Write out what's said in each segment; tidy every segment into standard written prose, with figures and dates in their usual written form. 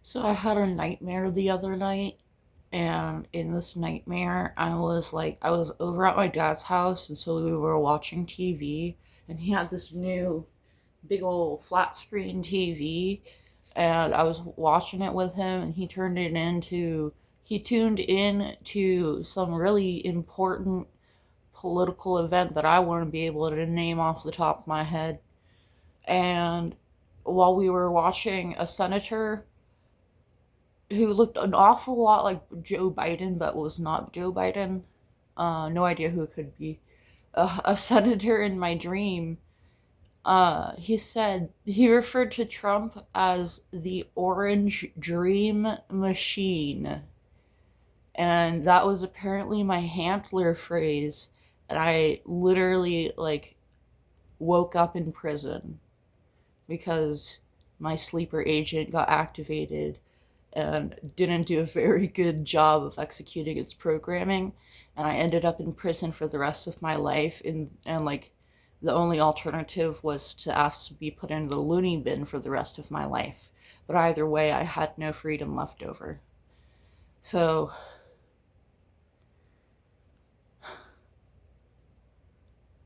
So I had a nightmare the other night, and in this nightmare, I was over at my dad's house, and so we were watching TV, and he had this new big old flat screen TV, and I was watching it with him, and he tuned in to some really important political event that I wouldn't be able to name off the top of my head. And while we were watching, a senator who looked an awful lot like Joe Biden, but was not Joe Biden. No idea who it could be. A senator in my dream. He referred to Trump as the Orange Dream Machine, and that was apparently my handler phrase. And I literally woke up in prison because my sleeper agent got activated and didn't do a very good job of executing its programming, and I ended up in prison for the rest of my life. And the only alternative was to ask to be put in the loony bin for the rest of my life. But either way, I had no freedom left over. So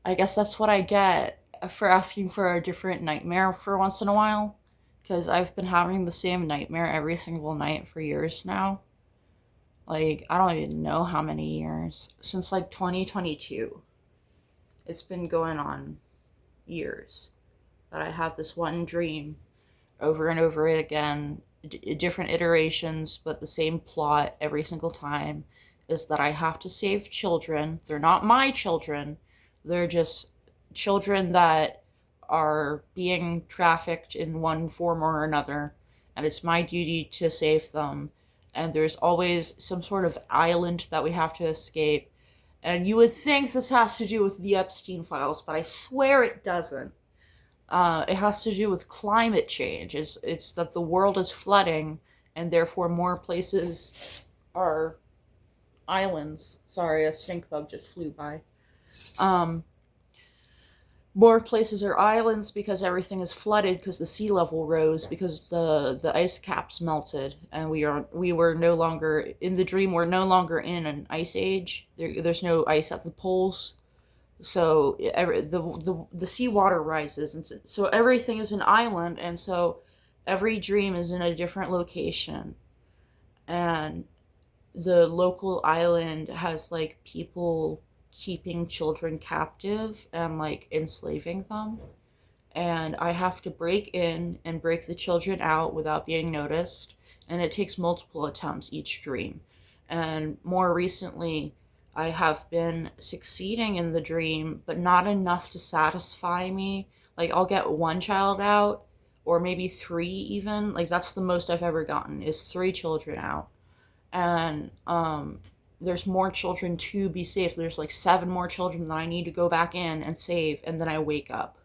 I guess that's what I get for asking for a different nightmare for once in a while, because I've been having the same nightmare every single night for years now. Like, I don't even know how many years. Since like 2022. It's been going on years that I have this one dream over and over again, different iterations, but the same plot every single time is that I have to save children. They're not my children, they're just children that are being trafficked in one form or another, and it's my duty to save them. And there's always some sort of island that we have to escape. And you would think this has to do with the Epstein files, but I swear it doesn't. It has to do with climate change. It's that the world is flooding, and therefore more places are islands. Sorry, a stink bug just flew by. Um, More places are islands because everything is flooded because the sea level rose because the ice caps melted, and we were no longer in the dream. We're no longer in an ice age. There's no ice at the poles, so the seawater rises, and so everything is an island, and so every dream is in a different location, and the local island has like people keeping children captive and like enslaving them, and I have to break in and break the children out without being noticed, and it takes multiple attempts each dream. And more recently, I have been succeeding in the dream, but not enough to satisfy me. Like, I'll get one child out, or maybe three even. Like, that's the most I've ever gotten, is three children out. And there's more children to be saved. There's like seven more children that I need to go back in and save, and then I wake up.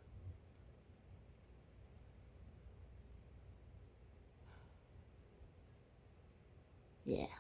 Yeah.